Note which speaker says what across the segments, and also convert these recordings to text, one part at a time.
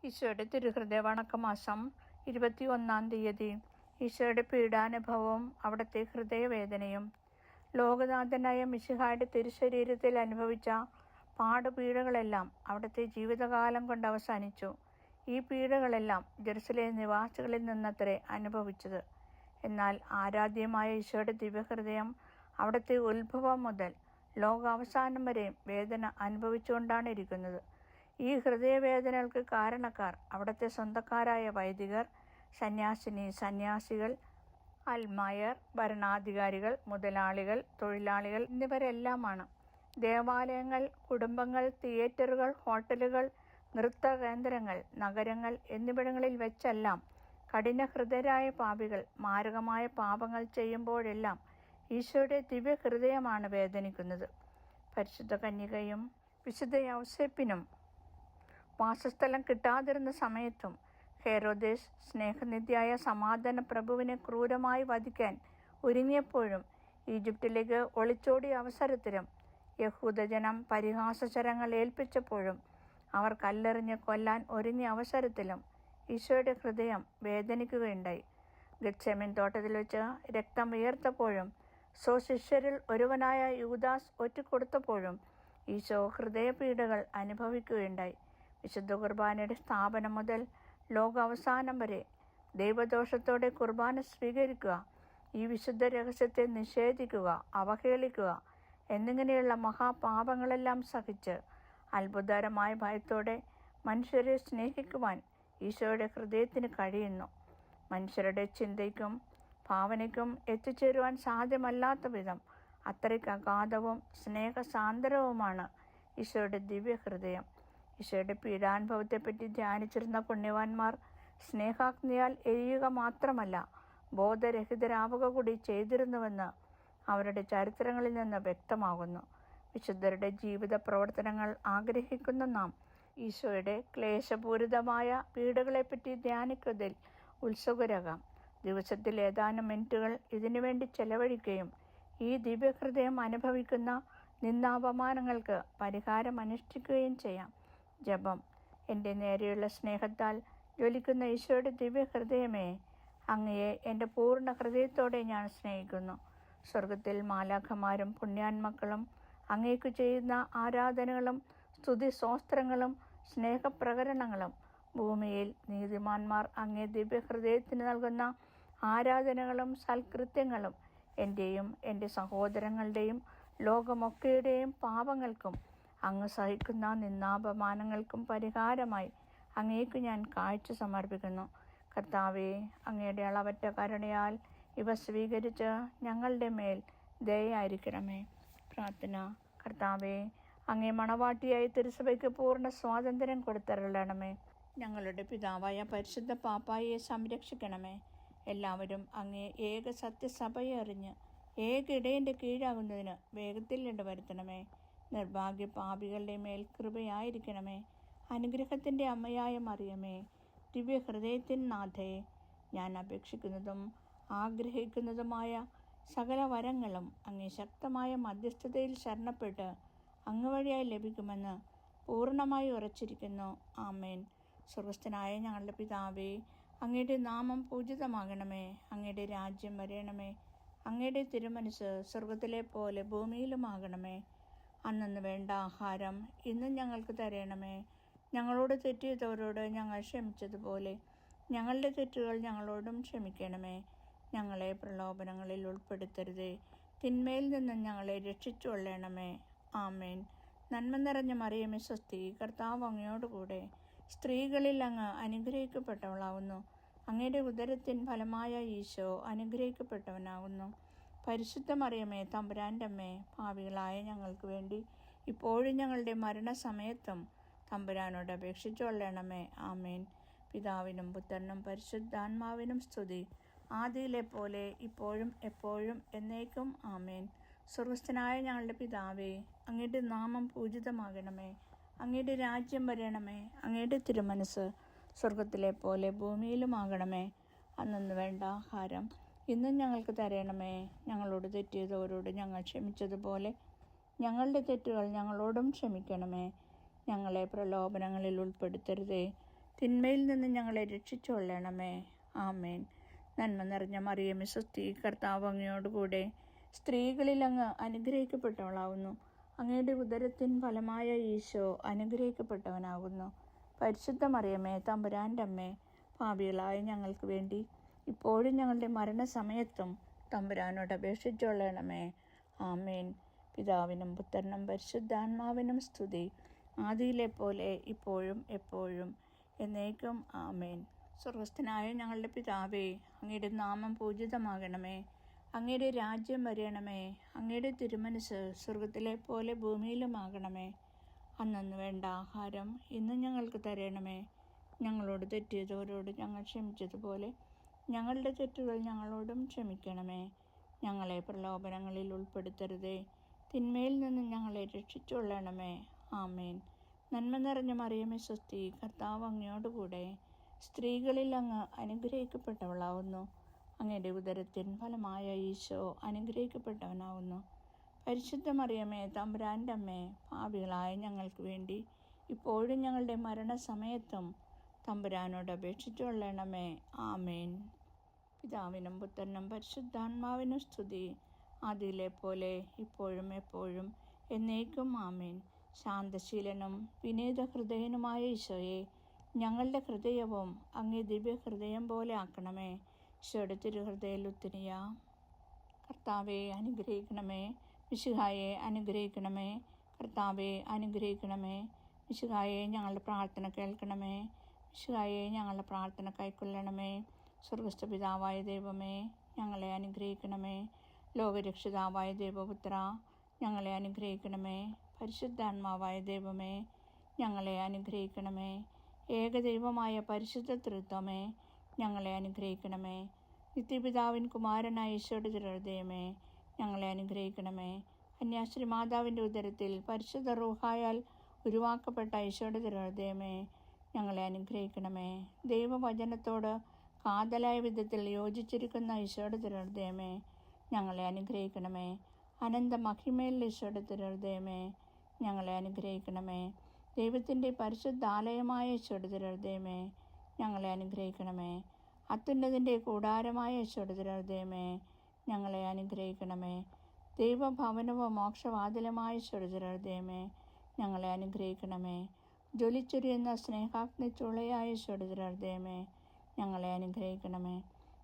Speaker 1: ഈശോയുടെ തിരുഹൃദയ വണക്കമാസം 21-ാം തീയതി. ഈശോയുടെ പീഡാനുഭവവും അവിടുത്തെ ഹൃദയവേദനയും. ലോകനാഥനായ മിശിഹായുടെ തിരുശരീരത്തിൽ അനുഭവിച്ച പാടുപീഡകളെല്ലാം അവിടുത്തെ ജീവിതകാലം കൊണ്ട് അവസാനിച്ചു. ഈ പീഡകളെല്ലാം ജെറുസലേം നിവാസികളിൽ നിന്നത്രേ അനുഭവിച്ചത്. എന്നാൽ ആരാധ്യമായ ഈശോയുടെ ദിവ്യഹൃദയം അവിടുത്തെ ഉത്ഭവം മുതൽ ലോകാവസാനം വരെയും വേദന അനുഭവിച്ചുകൊണ്ടാണ് ഇരിക്കുന്നത്. ഈ ഹൃദയവേദനകൾക്ക് കാരണക്കാർ അവിടുത്തെ സ്വന്തക്കാരായ വൈദികർ, സന്യാസികൾ, അൽമായർ, ഭരണാധികാരികൾ, മുതലാളികൾ, തൊഴിലാളികൾ എന്നിവരെല്ലാമാണ്. ദേവാലയങ്ങൾ, കുടുംബങ്ങൾ, തിയേറ്ററുകൾ, ഹോട്ടലുകൾ, നൃത്തകേന്ദ്രങ്ങൾ, നഗരങ്ങൾ എന്നിവിടങ്ങളിൽ വെച്ചെല്ലാം കഠിനഹൃദയരായ പാപികൾ മാരകമായ പാപങ്ങൾ ചെയ്യുമ്പോഴെല്ലാം ഈശോയുടെ ദിവ്യഹൃദയമാണ് വേദനിക്കുന്നത്. പരിശുദ്ധ കന്യകയും വിശുദ്ധ യൗസേപ്പിനും വാസസ്ഥലം കിട്ടാതിരുന്ന സമയത്തും ഹെരോദേസ് സ്നേഹനിധിയായ സമാധാന പ്രഭുവിനെ ക്രൂരമായി വധിക്കാൻ ഒരുങ്ങിയപ്പോഴും ഈജിപ്തിലേക്ക് ഒളിച്ചോടിയ അവസരത്തിലും യഹൂദജനം പരിഹാസചരങ്ങൾ ഏൽപ്പിച്ചപ്പോഴും അവർ കല്ലെറിഞ്ഞ് കൊല്ലാൻ ഒരുങ്ങിയ അവസരത്തിലും ഈശോയുടെ ഹൃദയം വേദനിക്കുകയുണ്ടായി. ഗെത്സെമൻ തോട്ടത്തിൽ വെച്ച് രക്തം വിയർത്തപ്പോഴും സ്വശിഷ്യരിൽ ഒരുവനായ യൂദാസ് ഒറ്റിക്കൊടുത്തപ്പോഴും ഈശോ ഹൃദയപീഡകൾ അനുഭവിക്കുകയുണ്ടായി. വിശുദ്ധ കുർബാനയുടെ സ്ഥാപനം മുതൽ ലോകാവസാനം വരെ ദൈവദോഷത്തോടെ കുർബാന സ്വീകരിക്കുക, ഈ വിശുദ്ധ രഹസ്യത്തെ നിഷേധിക്കുക, അവഹേളിക്കുക എന്നിങ്ങനെയുള്ള മഹാപാപങ്ങളെല്ലാം സഹിച്ച് അത്ഭുതകരമായ ഭയത്തോടെ മനുഷ്യരെ സ്നേഹിക്കുവാൻ ഈശോയുടെ ഹൃദയത്തിന് കഴിയുന്നു. മനുഷ്യരുടെ ചിന്തയ്ക്കും ഭാവനയ്ക്കും എത്തിച്ചേരുവാൻ സാധ്യമല്ലാത്ത വിധം അത്രയ്ക്ക് അഗാധവും സ്നേഹസാന്ദ്രവുമാണ് ഈശോയുടെ ദിവ്യഹൃദയം. ഈശോയുടെ പീഡാനുഭവത്തെപ്പറ്റി ധ്യാനിച്ചിരുന്ന പുണ്യവാന്മാർ സ്നേഹാഗ്നിയാൽ എരിയുക മാത്രമല്ല ബോധരഹിതരാവുക കൂടി ചെയ്തിരുന്നുവെന്ന് അവരുടെ ചരിത്രങ്ങളിൽ നിന്ന് വ്യക്തമാകുന്നു. വിശുദ്ധരുടെ ജീവിത പ്രവർത്തനങ്ങൾ ആഗ്രഹിക്കുന്ന നാം ഈശോയുടെ ക്ലേശപൂരിതമായ പീഡകളെപ്പറ്റി ധ്യാനിക്കുന്നതിൽ ഉത്സുകരാകാം. ദിവസത്തിൽ ഏതാനും മിനിറ്റുകൾ ഇതിനുവേണ്ടി ചെലവഴിക്കുകയും ഈ ദിവ്യഹൃദയം അനുഭവിക്കുന്ന നിന്ദാപമാനങ്ങൾക്ക് പരിഹാരം അനുഷ്ഠിക്കുകയും ചെയ്യാം. ജപം. എൻ്റെ നേരെയുള്ള സ്നേഹത്താൽ ജ്വലിക്കുന്ന ഈശോയുടെ ദിവ്യഹൃദയമേ, അങ്ങയെ എൻ്റെ പൂർണ്ണ ഹൃദയത്തോടെ ഞാൻ സ്നേഹിക്കുന്നു. സ്വർഗത്തിൽ മാലാഖമാരും പുണ്യാന്മക്കളും അങ്ങേക്കു ചെയ്യുന്ന ആരാധനകളും സ്തുതി സ്തോത്രങ്ങളും സ്നേഹപ്രകരണങ്ങളും, ഭൂമിയിൽ നീതിമാന്മാർ അങ്ങേ ദിവ്യഹൃദയത്തിന് നൽകുന്ന ആരാധനകളും സൽകൃത്യങ്ങളും എൻ്റെയും എൻ്റെ സഹോദരങ്ങളുടെയും ലോകമൊക്കെയുടെയും പാപങ്ങൾക്കും അങ്ങ് സഹിക്കുന്ന നിന്ദാപമാനങ്ങൾക്കും പരിഹാരമായി അങ്ങേക്കു ഞാൻ കാഴ്ച സമർപ്പിക്കുന്നു. കർത്താവേ, അങ്ങയുടെ അളവറ്റ കരുണയാൽ ഇവ സ്വീകരിച്ച് ഞങ്ങളുടെ മേൽ ദയയായിരിക്കണമേ. പ്രാർത്ഥന. കർത്താവേ, അങ്ങേ മണവാട്ടിയായി തിരുസഭയ്ക്ക് പൂർണ്ണ സ്വാതന്ത്ര്യം കൊടുത്തരുളണമേ. ഞങ്ങളുടെ പിതാവായ പരിശുദ്ധ പാപ്പായെ സംരക്ഷിക്കണമേ. എല്ലാവരും അങ്ങേ ഏക സത്യസഭയെ അറിഞ്ഞ് ഏക ഇടയൻ്റെ കീഴാകുന്നതിന് വേഗത്തിൽ ഇടവരുത്തണമേ. നിർഭാഗ്യ പാപികളുടെ മേൽ കൃപയായിരിക്കണമേ. അനുഗ്രഹത്തിൻ്റെ അമ്മയായ മറിയമേ, ദിവ്യഹൃദയത്തിൻ നാഥയെ, ഞാൻ അപേക്ഷിക്കുന്നതും ആഗ്രഹിക്കുന്നതുമായ സകല വരങ്ങളും അങ്ങേ ശക്തമായ മധ്യസ്ഥതയിൽ ശരണപ്പെട്ട് അങ്ങ് വഴിയായി ലഭിക്കുമെന്ന് പൂർണ്ണമായി ഉറച്ചിരിക്കുന്നു. ആമേൻ. സ്വർഗസ്ഥനായ ഞങ്ങളുടെ പിതാവേ, അങ്ങയുടെ നാമം പൂജിതമാകണമേ. അങ്ങയുടെ രാജ്യം വരയണമേ. അങ്ങയുടെ തിരുമനസ് സ്വർഗത്തിലെ പോലെ ഭൂമിയിലുമാകണമേ. അന്നന്ന് വേണ്ട ആഹാരം ഇന്നും ഞങ്ങൾക്ക് തരണമേ. ഞങ്ങളോട് തെറ്റ് ചെയ്തവരോട് ഞങ്ങൾ ക്ഷമിച്ചതുപോലെ ഞങ്ങളുടെ തെറ്റുകൾ ഞങ്ങളോടും ക്ഷമിക്കണമേ. ഞങ്ങളെ പ്രലോഭനങ്ങളിൽ ഉൾപ്പെടുത്തരുതേ, തിന്മയിൽ നിന്നും ഞങ്ങളെ രക്ഷിച്ചുകൊള്ളണമേ. ആമേൻ. നന്മ നിറഞ്ഞ മറിയമേ സ്വസ്തി, കർത്താവ് അങ്ങയോടുകൂടെ സ്ത്രീകളിൽ അങ്ങ് അനുഗ്രഹിക്കപ്പെട്ടവളാവുന്നു. അങ്ങയുടെ ഉദരത്തിൻ ഫലമായ ഈശോ അനുഗ്രഹിക്കപ്പെട്ടവനാകുന്നു. പരിശുദ്ധ മറിയമേ, തമ്പുരാൻ്റെ അമ്മേ, പാപികളായ ഞങ്ങൾക്ക് വേണ്ടി ഇപ്പോഴും ഞങ്ങളുടെ മരണസമയത്തും തമ്പുരാനോട് അപേക്ഷിച്ചുകൊള്ളണമേ. ആമേൻ. പിതാവിനും പുത്രനും പരിശുദ്ധാത്മാവിനും സ്തുതി, ആദിയിലെ പോലെ ഇപ്പോഴും എപ്പോഴും എന്നേക്കും. ആമേൻ. സ്വർഗസ്ഥനായ ഞങ്ങളുടെ പിതാവേ, അങ്ങയുടെ നാമം പൂജിതമാകണമേ. അങ്ങയുടെ രാജ്യം വരണമേ. അങ്ങയുടെ തിരുമനസ് സ്വർഗത്തിലെ പോലെ ഭൂമിയിലുമാകണമേ. അന്നന്ന് വേണ്ട ആഹാരം ഇന്നും ഞങ്ങൾക്ക് തരണമേ. ഞങ്ങളോട് തെറ്റ് ചെയ്തവരോട് ഞങ്ങൾ ക്ഷമിച്ചതുപോലെ ഞങ്ങളുടെ തെറ്റുകൾ ഞങ്ങളോടും ക്ഷമിക്കണമേ. ഞങ്ങളെ പ്രലോഭനങ്ങളിൽ ഉൾപ്പെടുത്തരുതേ, തിന്മയിൽ നിന്ന് ഞങ്ങളെ രക്ഷിച്ചുകൊള്ളണമേ. ആമേൻ. നന്മ നിറഞ്ഞ മറിയമേ സ്വസ്തി, കർത്താവ് അങ്ങയോടുകൂടെ സ്ത്രീകളിൽ അങ്ങ് അനുഗ്രഹിക്കപ്പെട്ടവളാവുന്നു. അങ്ങയുടെ ഉദരത്തിൻ ഫലമായ ഈശോ അനുഗ്രഹിക്കപ്പെട്ടവനാകുന്നു. പരിശുദ്ധ മറിയമേ തമ്പുരാൻ്റെ അമ്മേ, പാപികളായ ഞങ്ങൾക്ക് വേണ്ടി ഇപ്പോഴും ഞങ്ങളുടെ മരണസമയത്തും തമ്പുരാനോട് അപേക്ഷിച്ചുകൊള്ളണമേ. ആമേൻ. പിതാവിനും പുത്രനും പരിശുദ്ധാത്മാവിനും സ്തുതി, ആദിയിലെ പോലെ ഇപ്പോഴും എപ്പോഴും എന്നേക്കും. ആമേൻ. സ്വർഗസ്ഥനായ ഞങ്ങളുടെ പിതാവേ, അങ്ങയുടെ നാമം പൂജിതമാകണമേ. അങ്ങയുടെ രാജ്യം വരണമേ. അങ്ങയുടെ തിരുമനസ് സ്വർഗത്തിലെ പോലെ ഭൂമിയിലുമാകണമേ. അന്നന്ന് വേണ്ട ആഹാരം ഇന്ന് ഞങ്ങൾക്ക് തരണമേ. ഞങ്ങളോട് തെറ്റിയതോരോട് ഞങ്ങൾ ക്ഷമിച്ചതുപോലെ ഞങ്ങളുടെ തെറ്റുകൾ ഞങ്ങളോടും ക്ഷമിക്കണമേ. ഞങ്ങളെ പ്രലോഭനങ്ങളിൽ ഉൾപ്പെടുത്തരുതേ, തിന്മയിൽ നിന്ന് ഞങ്ങളെ രക്ഷിച്ചുകൊള്ളണമേ. ആമേൻ. നന്മ നിറഞ്ഞ മറിയമേ സ്വസ്തി, കർത്താവ് അങ്ങയോടുകൂടെ സ്ത്രീകളിൽ അങ്ങ് അനുഗ്രഹിക്കപ്പെട്ടവളാവുന്നു. അങ്ങയുടെ ഉദരത്തിൻ ഫലമായ ഈശോ അനുഗ്രഹിക്കപ്പെട്ടവനാവുന്നു. പരിശുദ്ധ മറിയമേ തമ്പുരാൻ്റെ അമ്മേ, പാപികളായ ഞങ്ങൾക്ക് വേണ്ടി ഇപ്പോഴും ഞങ്ങളുടെ മരണസമയത്തും തമ്പുരാനോട് അപേക്ഷിച്ചുകൊള്ളണമേ. ആമേൻ. പിതാവിനും പുത്രനും പരിശുദ്ധാത്മാവിനും സ്തുതി, ആദിയിലെ പോലെ ഇപ്പോഴും എപ്പോഴും എന്നേക്കും. ആമേൻ. ശാന്തശീലനും വിനീത ഹൃദയനുമായ ഈശോയെ, ഞങ്ങളുടെ ഹൃദയവും അങ്ങേ ദിവ്യഹൃദയം പോലെ ആക്കണമേ. ഈശോയുടെ തിരുഹൃദയ ഉത്തരിയ. കർത്താവെ അനുഗ്രഹിക്കണമേ. മിശിഹായെ അനുഗ്രഹിക്കണമേ. കർത്താവെ അനുഗ്രഹിക്കണമേ. മിശിഹായെ ഞങ്ങളുടെ പ്രാർത്ഥന കേൾക്കണമേ. മിശിഹായെ ഞങ്ങളുടെ പ്രാർത്ഥന കൈക്കൊള്ളണമേ. സ്വർഗസ്ഥ പിതാവായ ദൈവമേ, ഞങ്ങളെ അനുഗ്രഹിക്കണമേ. ലോകരക്ഷിതാവായ ദൈവപുത്ര, ഞങ്ങളെ അനുഗ്രഹിക്കണമേ. പരിശുദ്ധാത്മാവായ ദൈവമേ, ഞങ്ങളെ അനുഗ്രഹിക്കണമേ. ഏകദൈവമായ പരിശുദ്ധ തൃത്വമേ, ഞങ്ങളെ അനുഗ്രഹിക്കണമേ. നിത്യപിതാവിൻ കുമാരനായ ഈശോയുടെ തിരുഹൃദയമേ, ഞങ്ങളെ അനുഗ്രഹിക്കണമേ. കന്യാശ്രീ മാതാവിൻ്റെ ഉദരത്തിൽ പരിശുദ്ധ റൂഹായാൽ ഉരുവാക്കപ്പെട്ട ഈശോയുടെ തിരുഹൃദയമേ, ഞങ്ങളെ അനുഗ്രഹിക്കണമേ. ദൈവവചനത്തോട് കാതലായ വിധത്തിൽ യോജിച്ചിരിക്കുന്ന ഈശോയുടെ തിരുഹൃദയമേ, ഞങ്ങളെ അനുഗ്രഹിക്കണമേ. അനന്ത മഹിമയുള്ള ഈശോയുടെ തിരുഹൃദയമേ, ഞങ്ങളെ അനുഗ്രഹിക്കണമേ. ദൈവത്തിൻ്റെ പരിശുദ്ധാലയമായ ഈശോയുടെ തിരുഹൃദയമേ, ഞങ്ങളെ അനുഗ്രഹിക്കണമേ. അത്യുന്നതിൻ്റെ കൂടാരമായ ഈശോയുടെ തിരുഹൃദയമേ, ഞങ്ങളെ അനുഗ്രഹിക്കണമേ. ദൈവഭവനവും മോക്ഷവാതിലുമായ ഈശോയുടെ തിരുഹൃദയമേ, ഞങ്ങളെ അനുഗ്രഹിക്കണമേ. ജ്വലിച്ചൊരിയുന്ന സ്നേഹാഗ്നി ചുളയായ ഈശോയുടെ തിരുഹൃദയമേ, ഞങ്ങളെ അനുഗ്രഹിക്കണമേ.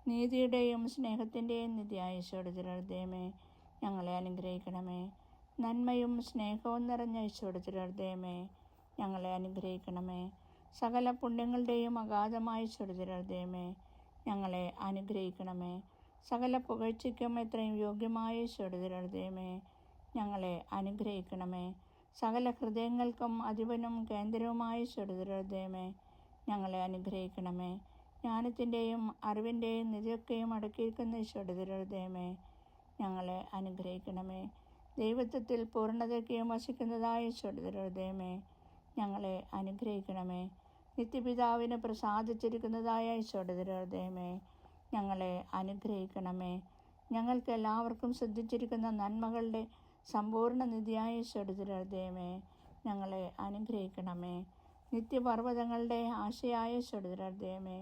Speaker 1: നീതിയുടെയും സ്നേഹത്തിൻ്റെയും നിധിയായ ഈശോയുടെ തിരുഹൃദയമേ, ഞങ്ങളെ അനുഗ്രഹിക്കണമേ. നന്മയും സ്നേഹവും നിറഞ്ഞ ഈശോയുടെ തിരുഹൃദയമേ, ഞങ്ങളെ അനുഗ്രഹിക്കണമേ. സകല പുണ്യങ്ങളുടെയും അഗാധമായ ഈശോയുടെ തിരുഹൃദയമേ, ഞങ്ങളെ അനുഗ്രഹിക്കണമേ. സകല പുകഴ്ചയ്ക്കും എത്രയും യോഗ്യമായ ഈശോയുടെ തിരുഹൃദയമേ, ഞങ്ങളെ അനുഗ്രഹിക്കണമേ. സകല ഹൃദയങ്ങൾക്കും അധിപനും കേന്ദ്രവുമായ ഈശോയുടെ തിരുഹൃദയമേ, ഞങ്ങളെ അനുഗ്രഹിക്കണമേ. ജ്ഞാനത്തിൻ്റെയും അറിവിൻ്റെയും നിധിയൊക്കെയും അടക്കിയിരിക്കുന്ന ഈശോയുടെ തിരുഹൃദയമേ, ഞങ്ങളെ അനുഗ്രഹിക്കണമേ. ദൈവത്വത്തിൽ പൂർണ്ണതയ്ക്കും വസിക്കുന്നതായ ഈശോയുടെ തിരുഹൃദയമേ, ഞങ്ങളെ അനുഗ്രഹിക്കണമേ. നിത്യപിതാവിന് പ്രസാദിച്ചിരിക്കുന്നതായ ഈശോയുടെ തിരുഹൃദയമേ, ഞങ്ങളെ അനുഗ്രഹിക്കണമേ. ഞങ്ങൾക്ക് എല്ലാവർക്കും ശ്രദ്ധിച്ചിരിക്കുന്ന നന്മകളുടെ സമ്പൂർണ്ണ നിധിയായ ഈശോയുടെ തിരുഹൃദയമേ, ഞങ്ങളെ അനുഗ്രഹിക്കണമേ. നിത്യപർവ്വതങ്ങളുടെ ആശയായ ഈശോയുടെ തിരുഹൃദയമേ,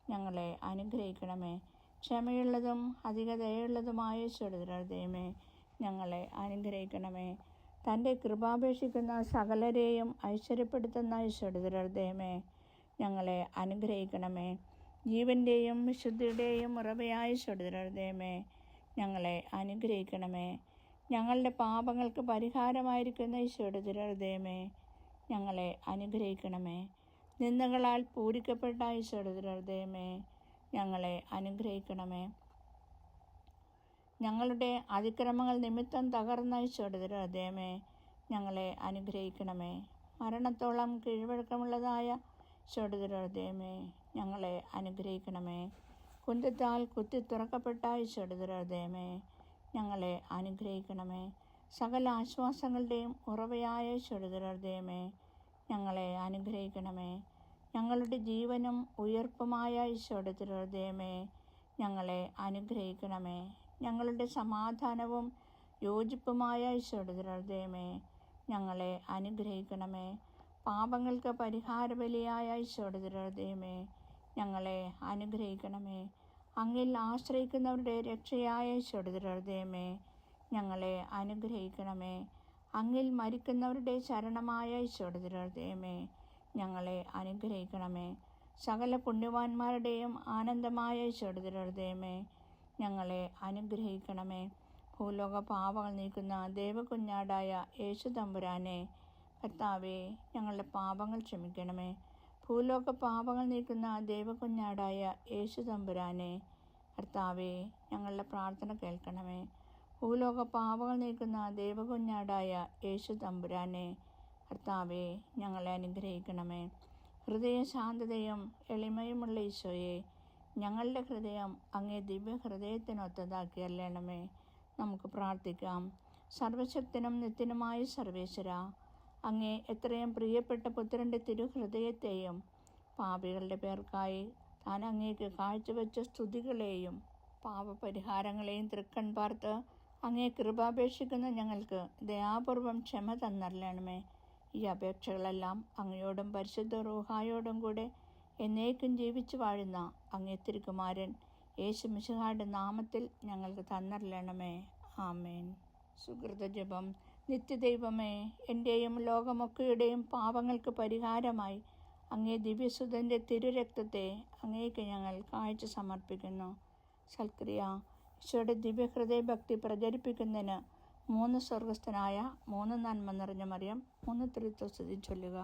Speaker 1: ഞങ്ങളെ അനുഗ്രഹിക്കണമേ. ക്ഷമയുള്ളതും അധിക ദയുള്ളതുമായ ഈശോയുടെ തിരുഹൃദയമേ, ഞങ്ങളെ അനുഗ്രഹിക്കണമേ. തൻ്റെ കൃപാപേക്ഷിക്കുന്ന സകലരെയും ഐശ്വര്യപ്പെടുത്തുന്ന ഈശോയുടെ തിരുഹൃദയമേ, ഞങ്ങളെ അനുഗ്രഹിക്കണമേ. ജീവൻ്റെയും വിശുദ്ധിയുടെയും ഉറവയായ ഈശോയുടെ തിരുഹൃദയമേ, ഞങ്ങളെ അനുഗ്രഹിക്കണമേ. ഞങ്ങളുടെ പാപങ്ങൾക്ക് പരിഹാരമായിരിക്കുന്ന ഈശോയുടെ തിരുഹൃദയമേ, ഞങ്ങളെ അനുഗ്രഹിക്കണമേ. നിന്ദകളാൽ പൂരിക്കപ്പെട്ട ഈശോയുടെ തിരുഹൃദയമേ, ഞങ്ങളെ അനുഗ്രഹിക്കണമേ. ഞങ്ങളുടെ അതിക്രമങ്ങൾ നിമിത്തം തകർന്ന ഈശോയുടെ തിരുഹൃദയമേ, ഞങ്ങളെ അനുഗ്രഹിക്കണമേ. മരണത്തോളം കീഴ്വഴക്കമുള്ളതായ ഈശോയുടെ തിരുഹൃദയമേ, ഞങ്ങളെ അനുഗ്രഹിക്കണമേ. കുന്തത്താൽ കുത്തി തുറക്കപ്പെട്ട ഈശോയുടെ തിരുഹൃദയമേ, ഞങ്ങളെ അനുഗ്രഹിക്കണമേ. സകല ആശ്വാസങ്ങളുടെയും ഉറവയായ ഈശോയുടെ തിരുഹൃദയമേ, ഞങ്ങളെ അനുഗ്രഹിക്കണമേ. ഞങ്ങളുടെ ജീവനും ഉയർപ്പുമായ ഈശോയുടെ തിരുഹൃദയമേ, ഞങ്ങളെ അനുഗ്രഹിക്കണമേ. ഞങ്ങളുടെ സമാധാനവും യോജിപ്പുമായ ഈശോയുടെ തിരുഹൃദയമേ, ഞങ്ങളെ അനുഗ്രഹിക്കണമേ. പാപങ്ങൾക്ക് പരിഹാരബലിയായ ഈശോയുടെ തിരുഹൃദയമേ, ഞങ്ങളെ അനുഗ്രഹിക്കണമേ. അങ്ങിൽ ആശ്രയിക്കുന്നവരുടെ രക്ഷയായ ഈശോയുടെ തിരുഹൃദയമേ, ഞങ്ങളെ അനുഗ്രഹിക്കണമേ. അങ്ങിൽ മരിക്കുന്നവരുടെ ശരണമായ ഈശോയുടെ തിരുഹൃദയമേ, ഞങ്ങളെ അനുഗ്രഹിക്കണമേ. സകല പുണ്യവാന്മാരുടെയും ആനന്ദമായ ഈശോയുടെ തിരുഹൃദയമേ, ഞങ്ങളെ അനുഗ്രഹിക്കണമേ. ഭൂലോക പാപങ്ങൾ നീക്കുന്ന ദൈവകുഞ്ഞാടായ യേശു തമ്പുരാനെ, കർത്താവേ, ഞങ്ങളുടെ പാപങ്ങൾ ക്ഷമിക്കണമേ. ഭൂലോക പാപങ്ങൾ നീക്കുന്ന ദൈവകുഞ്ഞാടായ യേശു തമ്പുരാനെ, കർത്താവേ, ഞങ്ങളുടെ പ്രാർത്ഥന കേൾക്കണമേ. ഭൂലോക പാപങ്ങൾ നീക്കുന്ന ദൈവകുഞ്ഞാടായ യേശു തമ്പുരാനെ, കർത്താവേ, ഞങ്ങളെ അനുഗ്രഹിക്കണമേ. ഹൃദയശാന്തതയും എളിമയുമുള്ള ഈശോയെ, ഞങ്ങളുടെ ഹൃദയം അങ്ങേ ദിവ്യ ഹൃദയത്തിനൊത്തതാക്കി അല്ലണമേ. നമുക്ക് പ്രാർത്ഥിക്കാം. സർവശക്തനും നിത്യനുമായ സർവേശ്വര, അങ്ങേ എത്രയും പ്രിയപ്പെട്ട പുത്രൻ്റെ തിരുഹൃദയത്തെയും പാപികളുടെ പേർക്കായി താൻ അങ്ങേക്ക് കാഴ്ചവെച്ച സ്തുതികളെയും പാപപരിഹാരങ്ങളെയും തൃക്കൺ പാർത്ത് അങ്ങേ കൃപാപേക്ഷിക്കുന്ന ഞങ്ങൾക്ക് ദയാപൂർവം ക്ഷമ തന്നറിയണമേ. ഈ അപേക്ഷകളെല്ലാം അങ്ങയോടും പരിശുദ്ധ റൂഹായോടും കൂടെ എന്നേക്കും ജീവിച്ചു വാഴുന്ന അങ്ങേ തിരുകുമാരൻ യേശു മിശിഹായുടെ നാമത്തിൽ ഞങ്ങൾക്ക് തന്നറിയണമേ. ആമേൻ. സുകൃത ജപം. നിത്യദൈവമേ, എൻ്റെയും ലോകമൊക്കെയുടെയും പാപങ്ങൾക്ക് പരിഹാരമായി അങ്ങേ ദിവ്യസുതൻ്റെ തിരുരക്തത്തെ അങ്ങേക്ക് ഞങ്ങൾ കാഴ്ച സമർപ്പിക്കുന്നു. സൽക്രിയ. ഈശോയുടെ ദിവ്യഹൃദയഭക്തി പ്രചരിപ്പിക്കുന്നതിന് 3 സ്വർഗസ്ഥനായ 3 നന്മ നിറഞ്ഞ മറിയം 3 ത്രിത്വസ്തുതി ചൊല്ലുക.